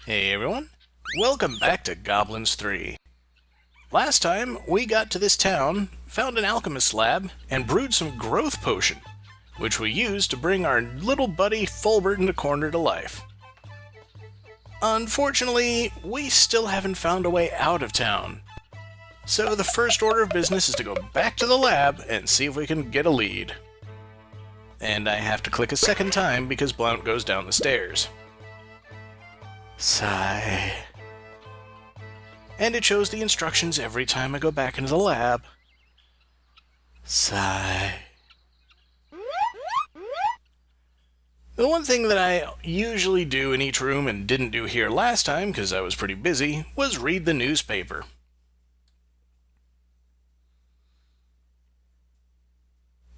Hey everyone, welcome back to Goblins 3. Last time, we got to this town, found an alchemist lab, and brewed some growth potion, which we used to bring our little buddy Fulbert into Corner to life. Unfortunately, we still haven't found a way out of town. So the first order of business is to go back to the lab and see if we can get a lead. And I have to click a second time because Blount goes down the stairs. Sigh. And it shows the instructions every time I go back into the lab. Sigh. The one thing that I usually do in each room and didn't do here last time because I was pretty busy was read the newspaper.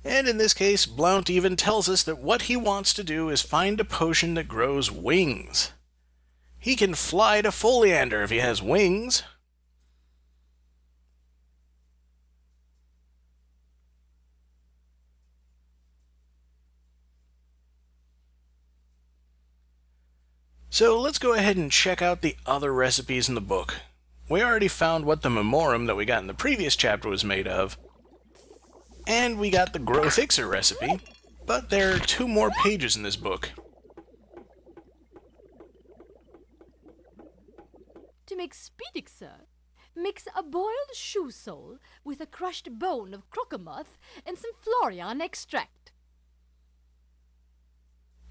And in this case, Blount even tells us that what he wants to do is find a potion that grows wings. He can fly to Foliander if he has wings. So let's go ahead and check out the other recipes in the book. We already found what the memorum that we got in the previous chapter was made of. And we got the growth elixir recipe, but there are 2 more pages in this book. To make speed elixir, mix a boiled shoe sole with a crushed bone of crocomuth and some Florian extract.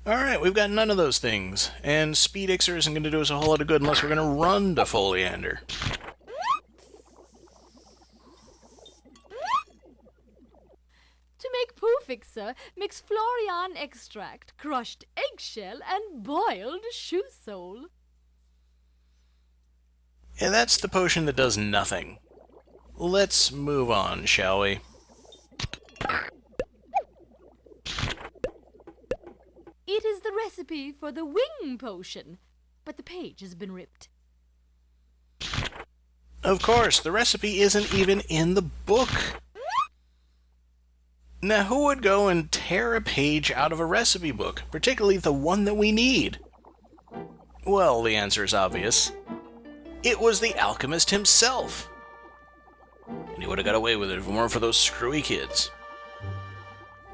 Alright, we've got none of those things, and speed elixir isn't going to do us a whole lot of good unless we're going to run to Foliander. To make poof elixir, mix Florian extract, crushed eggshell, and boiled shoe sole. And that's the potion that does nothing. Let's move on, shall we? It is the recipe for the wing potion, but the page has been ripped. Of course, the recipe isn't even in the book. Now, who would go and tear a page out of a recipe book, particularly the one that we need? Well, the answer is obvious. It was the alchemist himself. And he would have got away with it if it weren't for those screwy kids.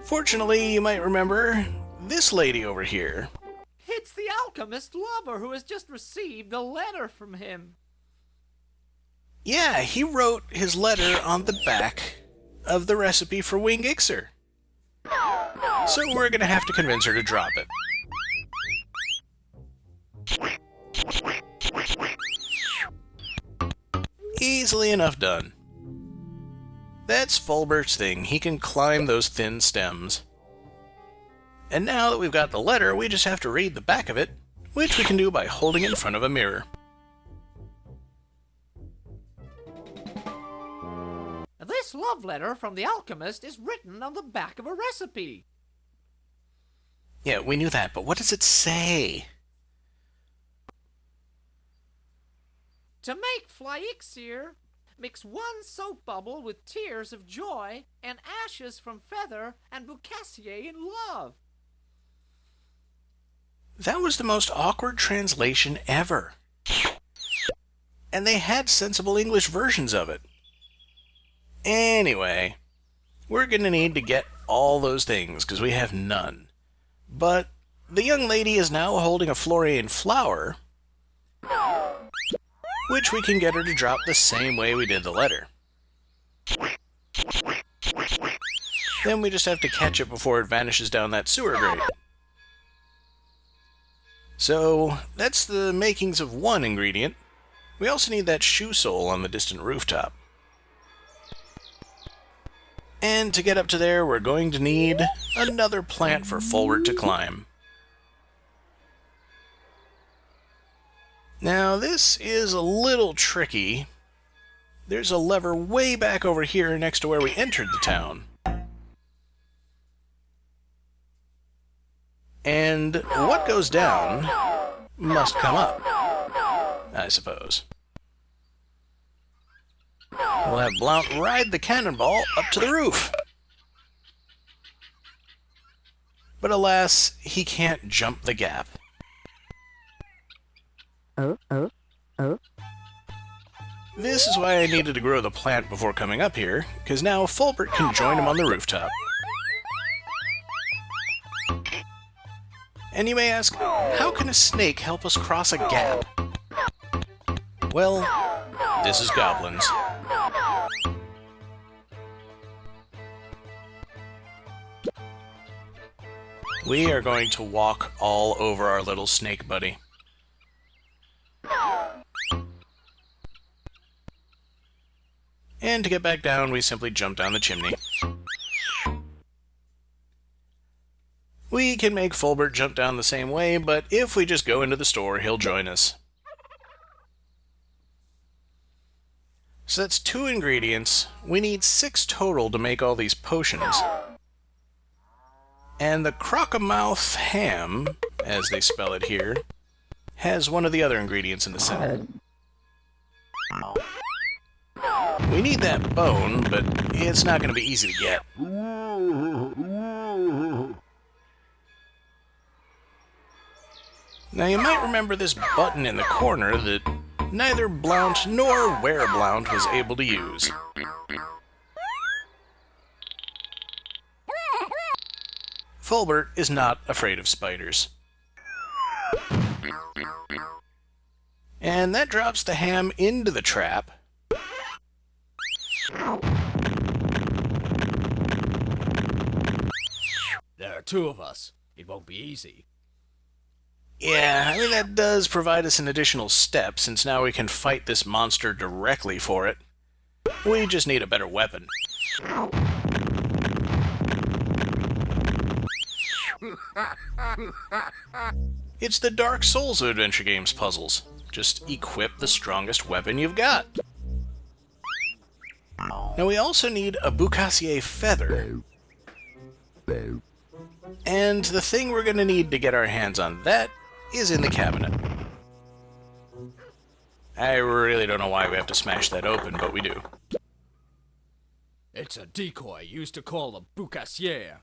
Fortunately, you might remember this lady over here. It's the alchemist lover who has just received a letter from him. Yeah, he wrote his letter on the back of the recipe for wing elixir. So we're going to have to convince her to drop it. Easily enough done. That's Fulbert's thing. He can climb those thin stems. And now that we've got the letter, we just have to read the back of it, which we can do by holding it in front of a mirror. This love letter from the alchemist is written on the back of a recipe. Yeah, we knew that, but what does it say? To make elixir, mix 1 soap bubble with tears of joy and ashes from feather and boucassier in love. That was the most awkward translation ever. And they had sensible English versions of it. Anyway, we're going to need to get all those things because we have none. But the young lady is now holding a Florian flower, which we can get her to drop the same way we did the letter. Then we just have to catch it before it vanishes down that sewer grate. So, that's the makings of one ingredient. We also need that shoe sole on the distant rooftop. And to get up to there, we're going to need another plant for Fulbert to climb. Now, this is a little tricky. There's a lever way back over here next to where we entered the town. And what goes down must come up, I suppose. We'll have Blount ride the cannonball up to the roof. But alas, he can't jump the gap. This is why I needed to grow the plant before coming up here, because now Fulbert can join him on the rooftop. And you may ask, how can a snake help us cross a gap? Well, this is Goblins. We are going to walk all over our little snake buddy. And to get back down, we simply jump down the chimney. We can make Fulbert jump down the same way, but if we just go into the store, he'll join us. So that's 2 ingredients. We need 6 total to make all these potions. And the crocomouth ham, as they spell it here, has one of the other ingredients in the center. We need that bone, but it's not going to be easy to get. Now you might remember this button in the corner that neither Blount nor where Blount was able to use. Fulbert is not afraid of spiders. And that drops the ham into the trap. There are 2 of us. It won't be easy. Yeah, I mean that does provide us an additional step, since now we can fight this monster directly for it. We just need a better weapon. It's the Dark Souls of adventure games puzzles. Just equip the strongest weapon you've got. Now we also need a Boucassier feather. And the thing we're going to need to get our hands on that is in the cabinet. I really don't know why we have to smash that open, but we do. It's a decoy used to call a Boucassier.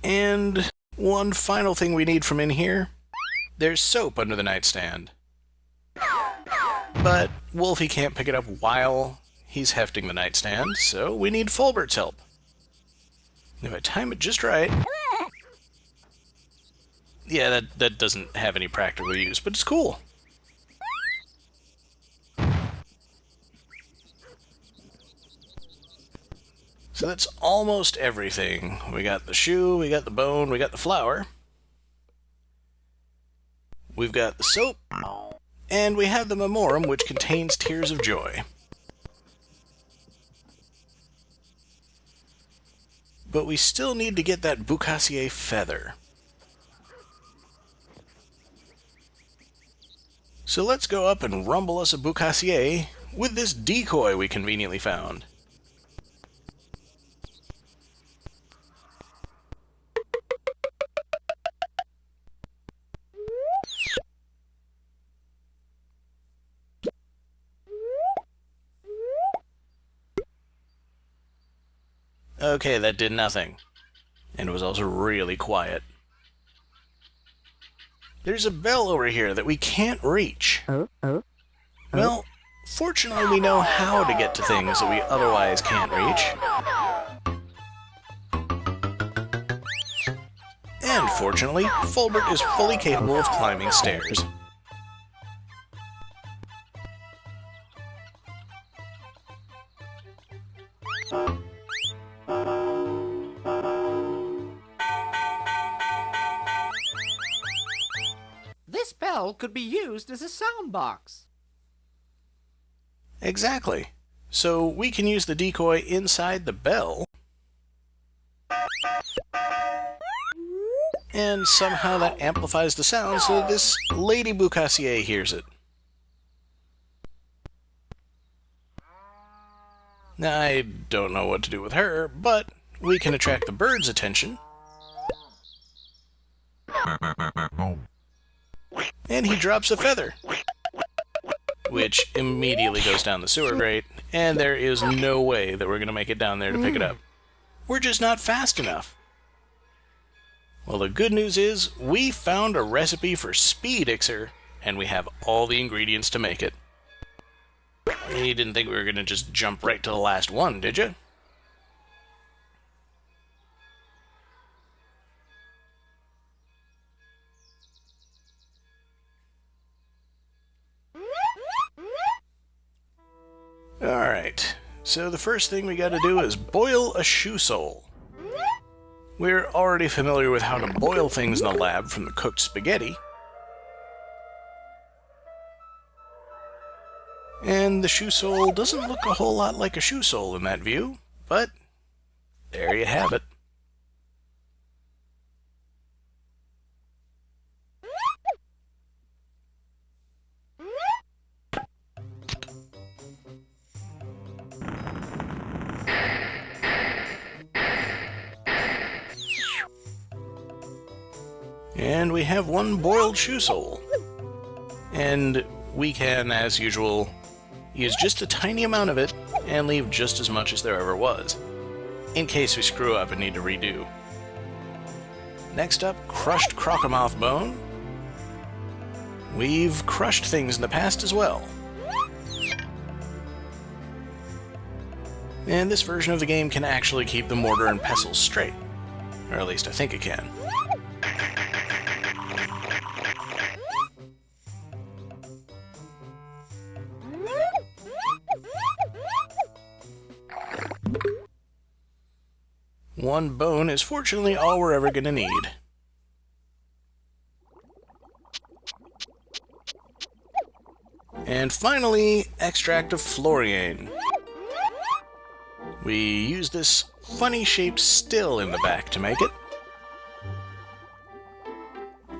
And one final thing we need from in here. There's soap under the nightstand. But Wolfie can't pick it up while he's hefting the nightstand, so we need Fulbert's help. If I time it just right... Yeah, that doesn't have any practical use, but it's cool. So that's almost everything. We got the shoe, we got the bone, we got the flour. We've got the soap, and we have the memorum, which contains tears of joy. But we still need to get that Boucassier feather. So let's go up and rumble us a Boucassier with this decoy we conveniently found. Okay, that did nothing. And it was also really quiet. There's a bell over here that we can't reach. Well, fortunately we know how to get to things that we otherwise can't reach. And fortunately, Fulbert is fully capable of climbing stairs. This bell could be used as a sound box. Exactly. So we can use the decoy inside the bell. And somehow that amplifies the sound so that this Lady Boucassier hears it. Now, I don't know what to do with her, but we can attract the bird's attention. And he drops a feather, which immediately goes down the sewer grate, and there is no way that we're going to make it down there to pick it up. We're just not fast enough. Well, the good news is we found a recipe for Speedixer, and we have all the ingredients to make it. You didn't think we were going to just jump right to the last one, did you? Alright, so the first thing we gotta do is boil a shoe sole. We're already familiar with how to boil things in the lab from the cooked spaghetti. And the shoe sole doesn't look a whole lot like a shoe sole in that view, but there you have it. And we have one boiled shoe sole. And we can, as usual, use just a tiny amount of it and leave just as much as there ever was, in case we screw up and need to redo. Next up, crushed crocomouth bone. We've crushed things in the past as well. And this version of the game can actually keep the mortar and pestle straight. Or at least I think it can. One bone is fortunately all we're ever going to need. And finally, extract of Floriane. We use this funny-shaped still in the back to make it.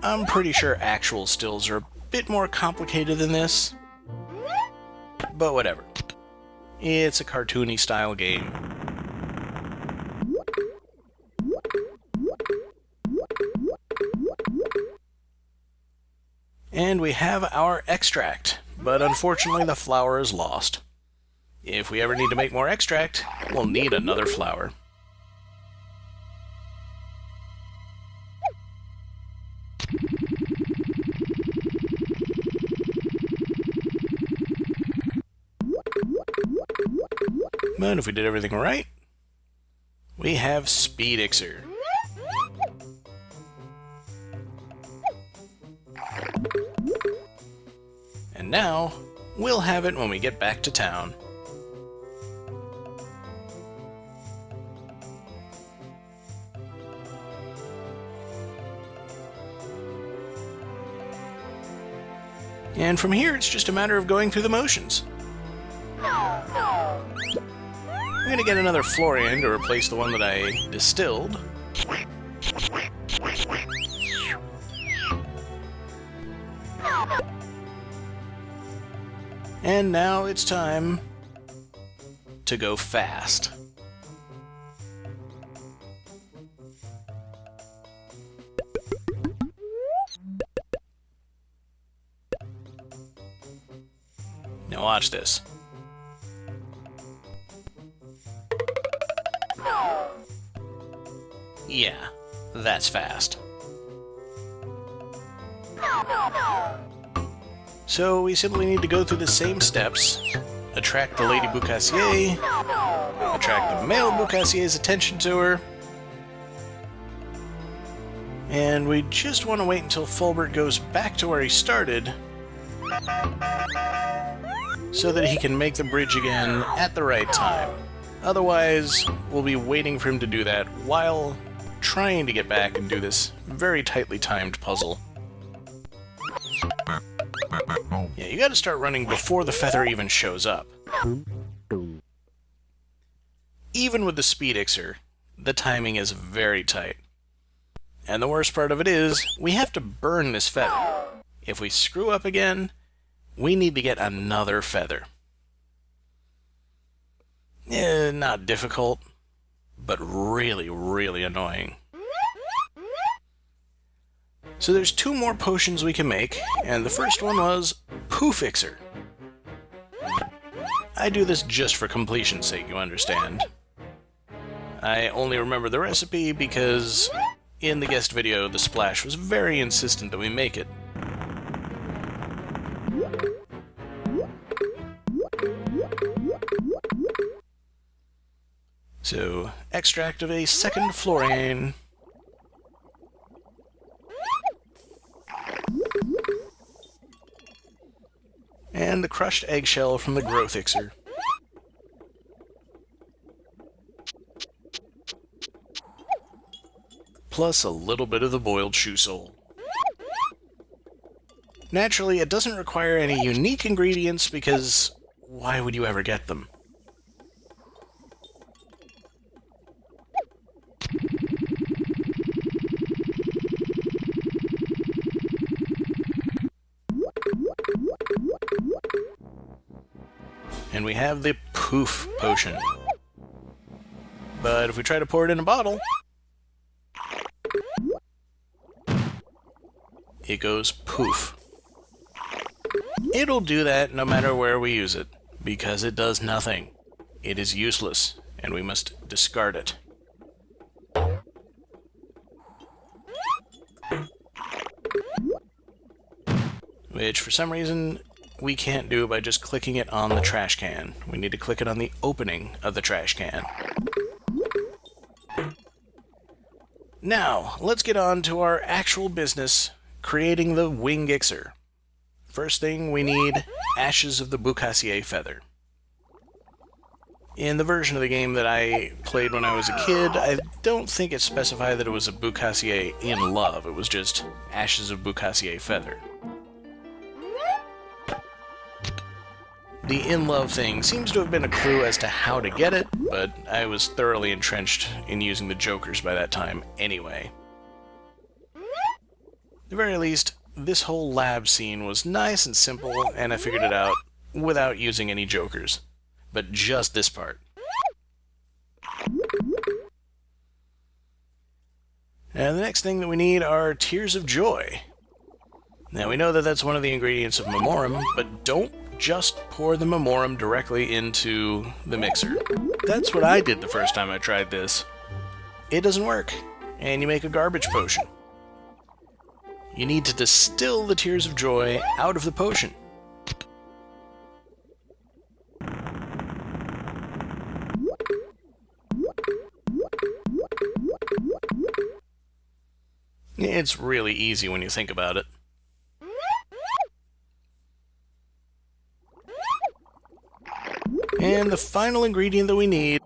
I'm pretty sure actual stills are a bit more complicated than this, but whatever. It's a cartoony style game. And we have our extract, but unfortunately the flour is lost. If we ever need to make more extract, we'll need another flour. But if we did everything right, we have Speedixer. And now, we'll have it when we get back to town. And from here, it's just a matter of going through the motions. I'm gonna get another Floriane to replace the one that I distilled. And now it's time to go fast. Now watch this. Yeah, that's fast. So we simply need to go through the same steps, attract the Lady Boucassier, attract the male Boucassier's attention to her, and we just want to wait until Fulbert goes back to where he started so that he can make the bridge again at the right time. Otherwise, we'll be waiting for him to do that while trying to get back and do this very tightly timed puzzle. Yeah, you gotta start running before the feather even shows up. Even with the Speedixer, the timing is very tight. And the worst part of it is, we have to burn this feather. If we screw up again, we need to get another feather. Not difficult, but really, really annoying. So there's two more potions we can make, and the first one was Poofixer. I do this just for completion's sake, you understand. I only remember the recipe because In the guest video, the Splash was very insistent that we make it. So, extract of a second fluorine. And the crushed eggshell from the growth elixir. Plus a little bit of the boiled shoe sole. Naturally, it doesn't require any unique ingredients because why would you ever get them? And we have the poof potion. But if we try to pour it in a bottle, it goes poof. It'll do that no matter where we use it, because it does nothing. It is useless, and we must discard it. Which, for some reason, we can't do by just clicking it on the trash can. We need to click it on the opening of the trash can. Now, let's get on to our actual business, creating the wing elixir. First thing, we need ashes of the Boucassier feather. In the version of the game that I played when I was a kid, I don't think it specified that it was a Boucassier in love. It was just ashes of Boucassier feather. The in love thing seems to have been a clue as to how to get it, but I was thoroughly entrenched in using the jokers by that time anyway. At the very least, this whole lab scene was nice and simple, and I figured it out without using any jokers. But just this part. And the next thing that we need are Tears of Joy. Now we know that that's one of the ingredients of Memorum, but don't just pour the Memorum directly into the mixer. That's what I did the first time I tried this. It doesn't work, and you make a garbage potion. You need to distill the Tears of Joy out of the potion. It's really easy when you think about it. And the final ingredient that we need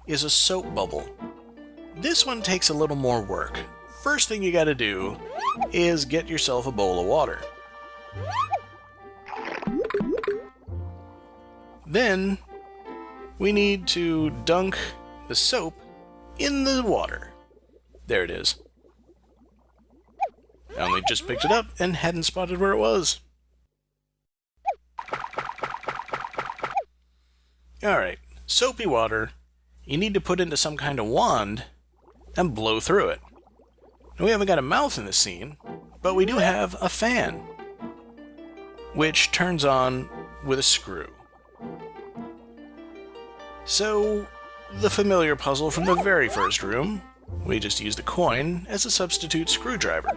is a soap bubble. This one takes a little more work. First thing you gotta do is get yourself a bowl of water. Then we need to dunk the soap in the water. There it is. I only just picked it up and hadn't spotted where it was. Alright, soapy water, you need to put into some kind of wand and blow through it. Now, we haven't got a mouth in this scene, but we do have a fan, which turns on with a screw. So, the familiar puzzle from the very first room, we just used a coin as a substitute screwdriver.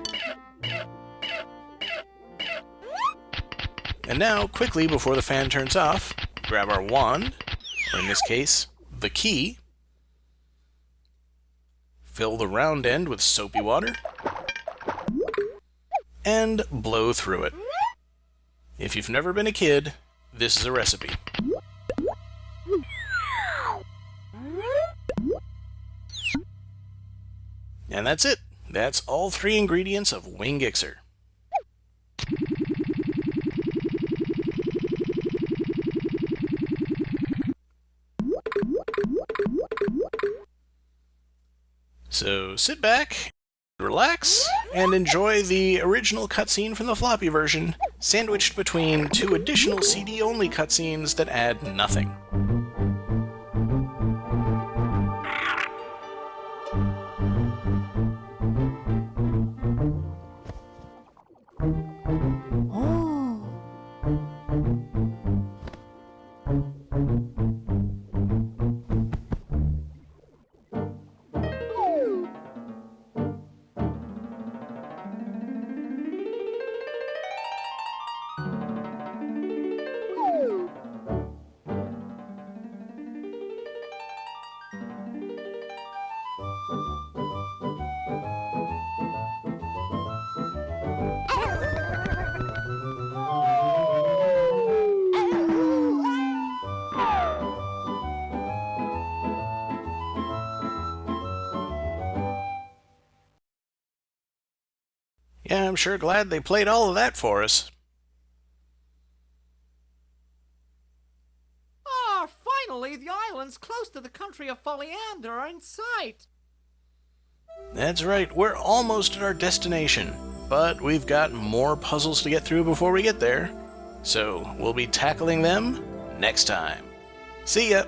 And now, quickly before the fan turns off, grab our wand, or in this case, the key, fill the round end with soapy water, and blow through it. If you've never been a kid, this is a recipe. And that's it. That's all 3 ingredients of wing elixir. So sit back, relax, and enjoy the original cutscene from the floppy version, sandwiched between 2 additional CD-only cutscenes that add nothing. Yeah, I'm sure glad they played all of that for us. Ah, finally, the islands close to the country of Foliander are in sight. That's right, we're almost at our destination, but we've got more puzzles to get through before we get there. So, we'll be tackling them next time. See ya!